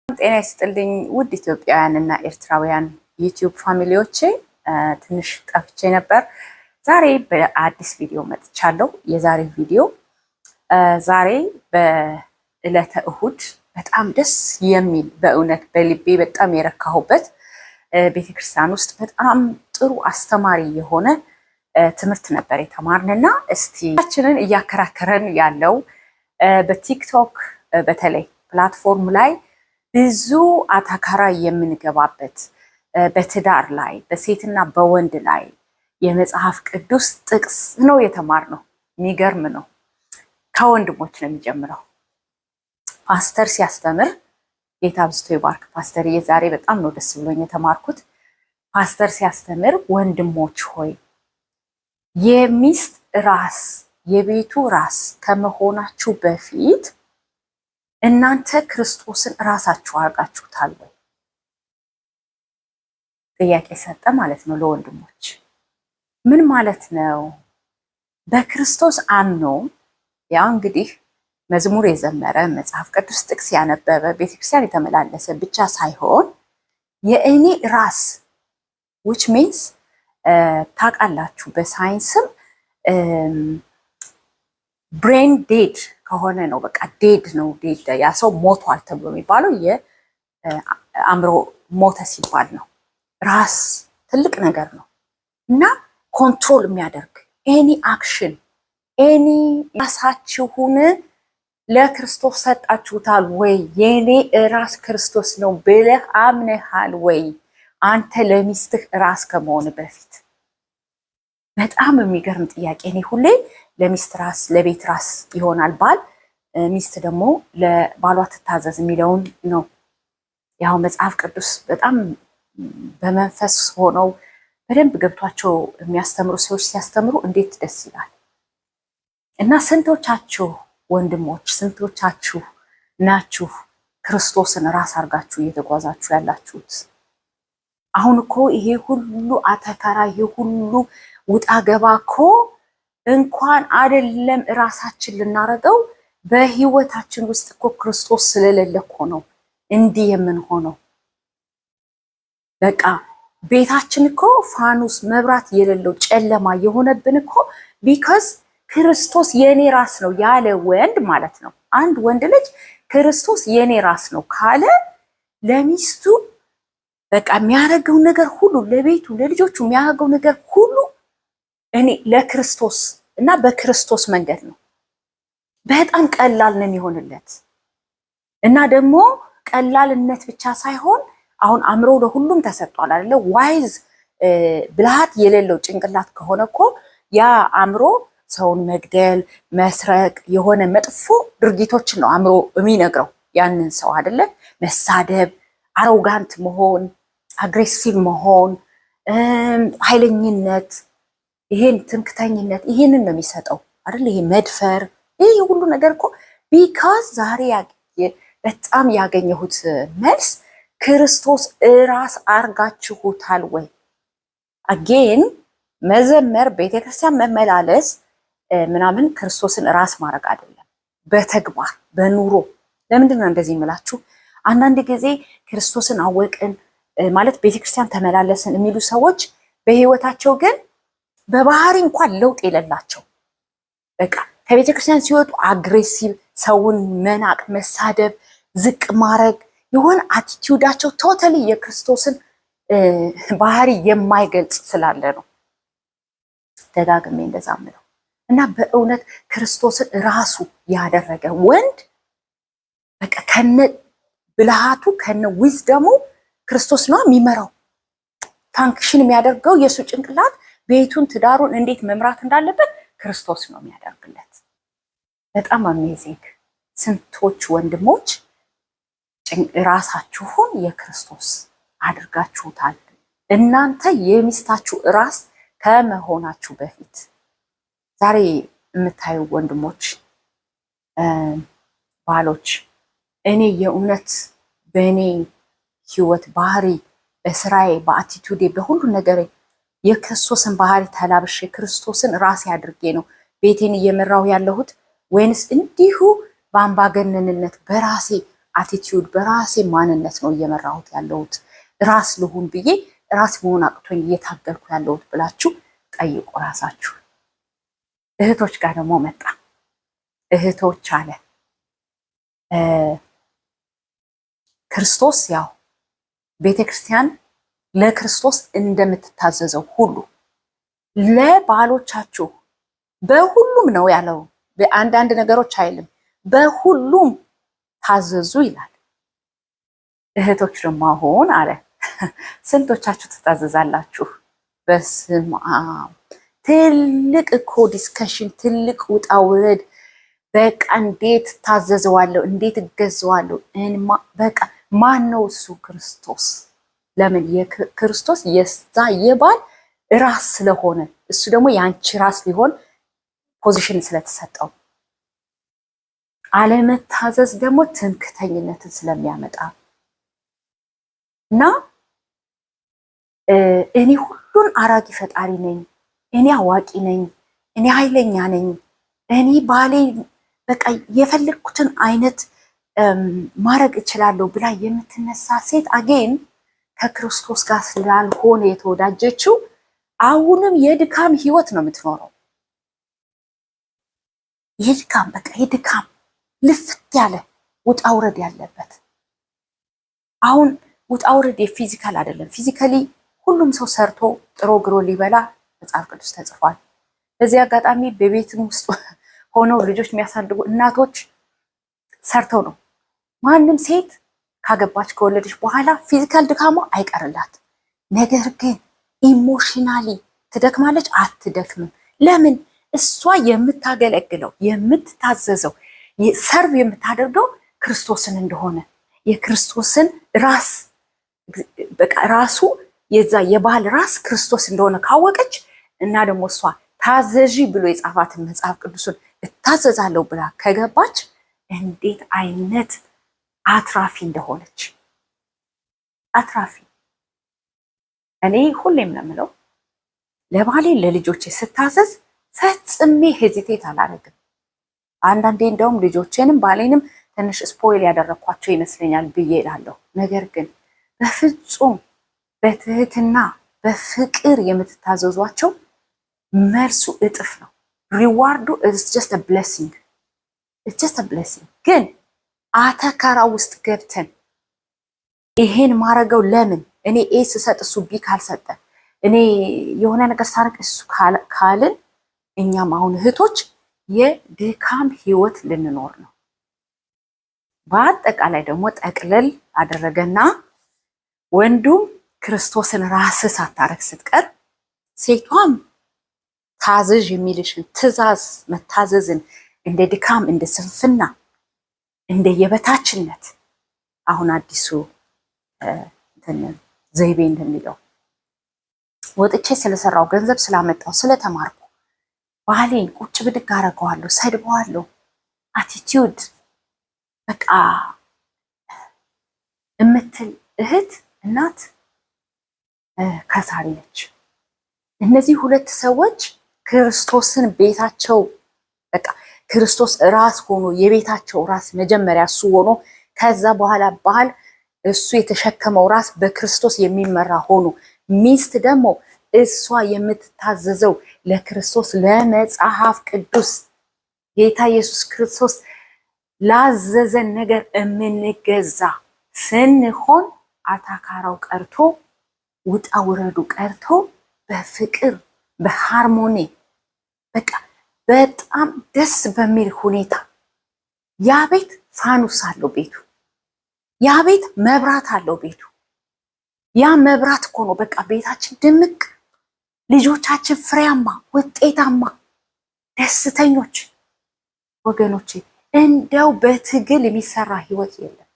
ጤና ይስጥልኝ ውድ ኢትዮጵያውያንና ኤርትራውያን ዩቲዩብ ፋሚሊዎቼ፣ ትንሽ ጠፍቼ ነበር። ዛሬ በአዲስ ቪዲዮ መጥቻለሁ። የዛሬ ቪዲዮ ዛሬ በዕለተ እሁድ በጣም ደስ የሚል በእውነት በልቤ በጣም የረካሁበት ቤተክርስቲያን ውስጥ በጣም ጥሩ አስተማሪ የሆነ ትምህርት ነበር የተማርንና እስቲ ቻችንን እያከራከረን ያለው በቲክቶክ በተለይ ፕላትፎርም ላይ ብዙ አታካራ የምንገባበት በትዳር ላይ በሴትና በወንድ ላይ የመጽሐፍ ቅዱስ ጥቅስ ነው የተማርነው። የሚገርም ነው። ከወንድሞች ነው የሚጀምረው። ፓስተር ሲያስተምር ጌታ ብዝቶ ይባርክ። ፓስተር የዛሬ በጣም ነው ደስ ብሎኝ የተማርኩት። ፓስተር ሲያስተምር ወንድሞች ሆይ የሚስት ራስ የቤቱ ራስ ከመሆናችሁ በፊት እናንተ ክርስቶስን ራሳችሁ አድርጋችሁታል ወይ? ጥያቄ ሰጠ ማለት ነው ለወንድሞች። ምን ማለት ነው? በክርስቶስ አምኖ ያው እንግዲህ መዝሙር የዘመረ መጽሐፍ ቅዱስ ጥቅስ ያነበበ ቤተክርስቲያን የተመላለሰ ብቻ ሳይሆን የእኔ ራስ which means ታውቃላችሁ በሳይንስም ብሬን ዴድ ከሆነ ነው በቃ ዴድ ነው ዴድ ያ ሰው ሞቷል ተብሎ የሚባለው የአእምሮ ሞተ ሲባል ነው። ራስ ትልቅ ነገር ነው እና ኮንትሮል የሚያደርግ ኤኒ አክሽን ኤኒ ራሳችሁን ለክርስቶስ ሰጣችሁታል ወይ? የኔ ራስ ክርስቶስ ነው ብለህ አምነሃል ወይ? አንተ ለሚስትህ ራስ ከመሆን በፊት በጣም የሚገርም ጥያቄ። እኔ ሁሌ ለሚስት ራስ ለቤት ራስ ይሆናል ባል፣ ሚስት ደግሞ ለባሏ ትታዘዝ የሚለውን ነው። ያው መጽሐፍ ቅዱስ በጣም በመንፈስ ሆነው በደንብ ገብቷቸው የሚያስተምሩ ሰዎች ሲያስተምሩ እንዴት ደስ ይላል። እና ስንቶቻችሁ ወንድሞች ስንቶቻችሁ ናችሁ ክርስቶስን ራስ አድርጋችሁ እየተጓዛችሁ ያላችሁት? አሁን እኮ ይሄ ሁሉ አተካራ ይሄ ሁሉ ውጣ ገባ እኮ እንኳን አይደለም ራሳችን ልናረገው በህይወታችን ውስጥ እኮ ክርስቶስ ስለሌለ እኮ ነው እንዲህ የምንሆነው። በቃ ቤታችን እኮ ፋኑስ መብራት የሌለው ጨለማ የሆነብን እኮ ቢኮዝ ክርስቶስ የኔ ራስ ነው ያለ ወንድ ማለት ነው። አንድ ወንድ ልጅ ክርስቶስ የኔ ራስ ነው ካለ ለሚስቱ በቃ የሚያደርገው ነገር ሁሉ ለቤቱ ለልጆቹ የሚያደርገው ነገር ሁሉ እኔ ለክርስቶስ እና በክርስቶስ መንገድ ነው። በጣም ቀላል ነው የሚሆንለት። እና ደግሞ ቀላልነት ብቻ ሳይሆን አሁን አእምሮ ለሁሉም ተሰጥቷል አይደለ? ዋይዝ ብልሃት የሌለው ጭንቅላት ከሆነ እኮ ያ አእምሮ ሰውን መግደል፣ መስረቅ፣ የሆነ መጥፎ ድርጊቶችን ነው አእምሮ የሚነግረው ያንን ሰው አይደለ? መሳደብ፣ አሮጋንት መሆን፣ አግሬሲቭ መሆን፣ ኃይለኝነት፣ ይሄን ትምክተኝነት ይሄንን ነው የሚሰጠው አይደል? ይሄ መድፈር፣ ይሄ ሁሉ ነገር እኮ ቢካዝ ዛሬ በጣም ያገኘሁት መልስ ክርስቶስ ራስ አርጋችሁታል ወይ? አጌን መዘመር ቤተክርስቲያን መመላለስ ምናምን ክርስቶስን ራስ ማድረግ አይደለም። በተግባር በኑሮ ለምንድን ነው እንደዚህ የምላችሁ? አንዳንድ ጊዜ ክርስቶስን አወቅን ማለት ቤተክርስቲያን ተመላለስን የሚሉ ሰዎች በህይወታቸው ግን በባህሪ እንኳን ለውጥ የሌላቸው በቃ ከቤተክርስቲያን ሲወጡ አግሬሲቭ፣ ሰውን መናቅ፣ መሳደብ፣ ዝቅ ማድረግ የሆነ አቲቲዩዳቸው ቶታሊ የክርስቶስን ባህሪ የማይገልጽ ስላለ ነው ደጋግሜ እንደዛ ምለው። እና በእውነት ክርስቶስን ራሱ ያደረገ ወንድ በቃ ከነ ብልሃቱ ከነ ዊዝደሙ ክርስቶስ ነው የሚመራው። ፋንክሽን የሚያደርገው የሱ ጭንቅላት ቤቱን ትዳሩን እንዴት መምራት እንዳለበት ክርስቶስ ነው የሚያደርግለት። በጣም አሜዚንግ። ስንቶች ወንድሞች ራሳችሁን የክርስቶስ አድርጋችሁታል እናንተ የሚስታችሁ ራስ ከመሆናችሁ በፊት። ዛሬ የምታዩ ወንድሞች ባሎች፣ እኔ የእውነት በእኔ ህይወት ባህሪ በስራዬ በአቲቱዴ በሁሉ ነገር የክርስቶስን ባህሪ ተላብሼ ክርስቶስን ራሴ አድርጌ ነው ቤቴን እየመራው ያለሁት ወይንስ እንዲሁ በአምባገነንነት በራሴ አቲቲዩድ በራሴ ማንነት ነው እየመራሁት ያለሁት? ራስ ልሁን ብዬ ራስ መሆን አቅቶኝ እየታገልኩ ያለሁት ብላችሁ ጠይቁ ራሳችሁ። እህቶች ጋር ደግሞ መጣ። እህቶች አለ ክርስቶስ ያው ቤተክርስቲያን ለክርስቶስ እንደምትታዘዘው ሁሉ ለባሎቻችሁ በሁሉም ነው ያለው። በአንዳንድ ነገሮች አይልም፣ በሁሉም ታዘዙ ይላል። እህቶች ደግሞ አሁን አለ ስንቶቻችሁ ትታዘዛላችሁ? በስመ አብ ትልቅ እኮ ዲስከሽን፣ ትልቅ ውጣ ውረድ። በቃ እንዴት ታዘዘዋለሁ? እንዴት እገዘዋለሁ? በቃ ማን ነው እሱ? ክርስቶስ። ለምን? የክርስቶስ የዛ የባል ራስ ስለሆነ፣ እሱ ደግሞ የአንቺ ራስ ሊሆን ፖዚሽን ስለተሰጠው። አለመታዘዝ ደግሞ ትምክተኝነትን ስለሚያመጣ እና እኔ ሁሉን አራጊ ፈጣሪ ነኝ፣ እኔ አዋቂ ነኝ፣ እኔ ኃይለኛ ነኝ፣ እኔ ባሌ በቃ የፈለግኩትን አይነት ማድረግ እችላለሁ ብላ የምትነሳ ሴት አጌን ከክርስቶስ ጋር ስላልሆነ የተወዳጀችው አሁንም የድካም ህይወት ነው የምትኖረው። የድካም በቃ የድካም ልፍት ያለ ውጣ ውረድ ያለበት። አሁን ውጣ ውረድ የፊዚካል አይደለም። ፊዚካሊ ሁሉም ሰው ሰርቶ ጥሮ ግሮ ሊበላ መጽሐፍ ቅዱስ ተጽፏል። በዚህ አጋጣሚ በቤትም ውስጥ ሆነው ልጆች የሚያሳድጉ እናቶች ሰርተው ነው። ማንም ሴት ካገባች ከወለደች በኋላ ፊዚካል ድካሟ አይቀርላት። ነገር ግን ኢሞሽናሊ ትደክማለች? አትደክምም። ለምን? እሷ የምታገለግለው የምትታዘዘው ሰርቭ የምታደርገው ክርስቶስን እንደሆነ የክርስቶስን ራስ በቃ ራሱ የዛ የባል ራስ ክርስቶስ እንደሆነ ካወቀች እና ደግሞ እሷ ታዘዢ ብሎ የጻፋትን መጽሐፍ ቅዱስን እታዘዛለሁ ብላ ከገባች እንዴት አይነት አትራፊ እንደሆነች አትራፊ። እኔ ሁሌም ነው የምለው ለባሌ ለልጆቼ ስታዘዝ ፈጽሜ ሄዚቴት አላደርግም። አንዳንዴ እንደውም ልጆቼንም ባሌንም ትንሽ ስፖይል ያደረኳቸው ይመስለኛል ብዬ እላለሁ። ነገር ግን በፍጹም በትህትና በፍቅር የምትታዘዟቸው መልሱ እጥፍ ነው። ሪዋርዱ ኢትስ ጀስት አ ብሌሲንግ፣ ኢትስ ጀስት አ ብሌሲንግ። ግን አተካራ ውስጥ ገብተን ይሄን ማረገው ለምን እኔ ኤ ስሰጥ እሱ ቢ ካልሰጠ፣ እኔ የሆነ ነገር ሳረግ እሱ ካልን እኛም አሁን እህቶች የድካም ህይወት ልንኖር ነው። በአጠቃላይ ደግሞ ጠቅለል አደረገና ወንዱም ክርስቶስን ራስ ሳታረግ ስትቀር ሴቷም ታዘዥ የሚልሽን ትእዛዝ መታዘዝን እንደ ድካም፣ እንደ ስንፍና፣ እንደ የበታችነት አሁን አዲሱ ዘይቤ እንደሚለው ወጥቼ ስለሰራው ገንዘብ ስላመጣው ስለተማርኩ ባሌን ቁጭ ብድግ አረገዋለሁ፣ ሰድበዋለሁ አቲቲዩድ በቃ እምትል እህት እናት ከሳሪ ነች። እነዚህ ሁለት ሰዎች ክርስቶስን ቤታቸው በቃ ክርስቶስ ራስ ሆኖ የቤታቸው ራስ መጀመሪያ እሱ ሆኖ ከዛ በኋላ ባል እሱ የተሸከመው ራስ በክርስቶስ የሚመራ ሆኖ ሚስት ደግሞ እሷ የምትታዘዘው ለክርስቶስ ለመጽሐፍ ቅዱስ ጌታ ኢየሱስ ክርስቶስ ላዘዘን ነገር የምንገዛ ስንሆን አታካራው ቀርቶ ውጣ ውረዱ ቀርቶ በፍቅር በሃርሞኒ በቃ በጣም ደስ በሚል ሁኔታ ያ ቤት ፋኑስ አለው ቤቱ፣ ያ ቤት መብራት አለው ቤቱ። ያ መብራት እኮ ነው በቃ ቤታችን ድምቅ፣ ልጆቻችን ፍሬያማ፣ ውጤታማ፣ ደስተኞች። ወገኖቼ እንደው በትግል የሚሰራ ህይወት የለም።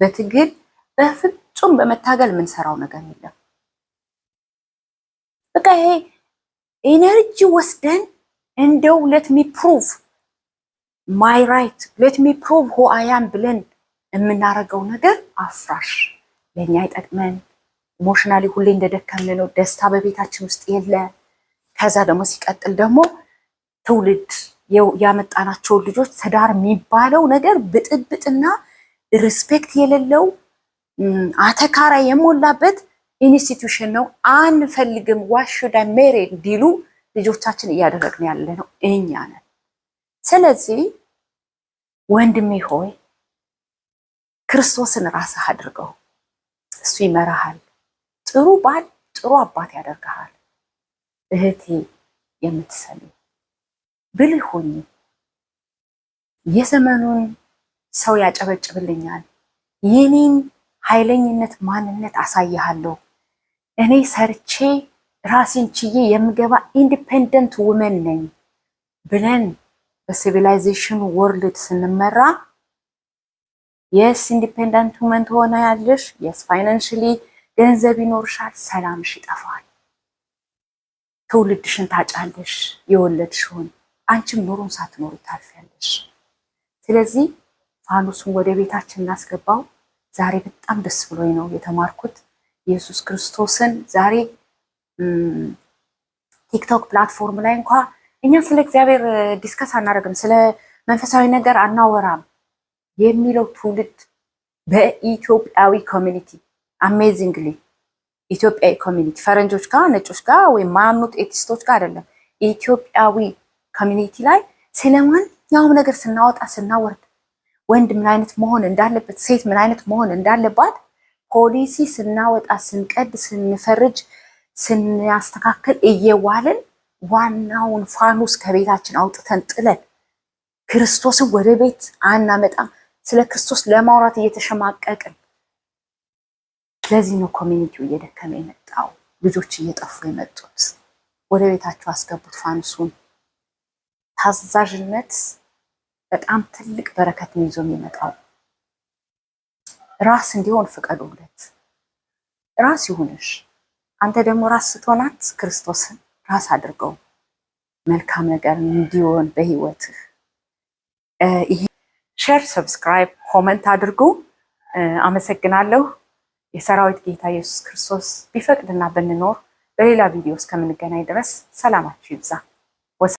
በትግል በፍጹም በመታገል የምንሰራው ነገር የለም። በቃ ይሄ ኤነርጂ ወስደን እንደው ሌት ሚ ፕሩቭ ማይ ራይት ሌት ሚ ፕሩቭ ሁ አይ አም ብለን የምናረገው ነገር አፍራሽ፣ ለኛ አይጠቅመን። ኢሞሽናሊ ሁሌ እንደደከምን ነው። ደስታ በቤታችን ውስጥ የለ። ከዛ ደግሞ ሲቀጥል ደግሞ ትውልድ ያመጣናቸው ልጆች ትዳር የሚባለው ነገር ብጥብጥና ሪስፔክት የሌለው አተካራ የሞላበት ኢንስቲትዩሽን ነው። አንፈልግም ዋሹዳ ሜሬ እንዲሉ ልጆቻችን እያደረግን ያለ ነው እኛ ነን። ስለዚህ ወንድሜ ሆይ ክርስቶስን ራስህ አድርገው፣ እሱ ይመራሃል። ጥሩ ባል ጥሩ አባት ያደርግሃል። እህቴ የምትሰሚ ብልህ ሁኚ። የዘመኑን ሰው ያጨበጭብልኛል፣ የኔን ኃይለኝነት ማንነት አሳይሃለሁ፣ እኔ ሰርቼ ራሴን ችዬ የምገባ ኢንዲፔንደንት ውመን ነኝ ብለን በሲቪላይዜሽን ወርልድ ስንመራ የስ ኢንዲፔንደንት ውመን ትሆናለሽ፣ የስ ፋይናንሽሊ ገንዘብ ይኖርሻል፣ ሰላምሽ ይጠፋል፣ ትውልድሽን ታጫለሽ፣ የወለድሽውን አንቺም ኑሮን ሳትኖሪ ታልፊያለሽ። ስለዚህ ፋኖሱን ወደ ቤታችን እናስገባው። ዛሬ በጣም ደስ ብሎኝ ነው የተማርኩት ኢየሱስ ክርስቶስን። ዛሬ ቲክቶክ ፕላትፎርም ላይ እንኳ እኛ ስለ እግዚአብሔር ዲስከስ አናደርግም፣ ስለ መንፈሳዊ ነገር አናወራም የሚለው ትውልድ በኢትዮጵያዊ ኮሚኒቲ አሜዚንግሊ ኢትዮጵያዊ ኮሚኒቲ ፈረንጆች ጋር ነጮች ጋር ወይም ማያምኑት ኤቲስቶች ጋር አይደለም፣ ኢትዮጵያዊ ኮሚኒቲ ላይ ስለማንኛውም ነገር ስናወጣ ስናወርድ፣ ወንድ ምን አይነት መሆን እንዳለበት፣ ሴት ምን አይነት መሆን እንዳለባት ፖሊሲ ስናወጣ ስንቀድ ስንፈርጅ ስናስተካከል እየዋልን ዋናውን ፋኖስ ከቤታችን አውጥተን ጥለን ክርስቶስን ወደ ቤት አናመጣም። ስለ ክርስቶስ ለማውራት እየተሸማቀቅን፣ ለዚህ ነው ኮሚኒቲው እየደከመ የመጣው፣ ልጆች እየጠፉ የመጡት። ወደ ቤታቸው አስገቡት ፋኖሱን። ታዛዥነት በጣም ትልቅ በረከት ነው ይዞ የሚመጣው። ራስ እንዲሆን ፍቀዱለት። ራስ ይሁንሽ። አንተ ደግሞ ራስ ስትሆናት ክርስቶስን ራስ አድርገው። መልካም ነገር እንዲሆን በህይወትህ። ሼር፣ ሰብስክራይብ፣ ኮመንት አድርጉ። አመሰግናለሁ። የሰራዊት ጌታ ኢየሱስ ክርስቶስ ቢፈቅድና ብንኖር በሌላ ቪዲዮ እስከምንገናኝ ድረስ ሰላማችሁ ይብዛ።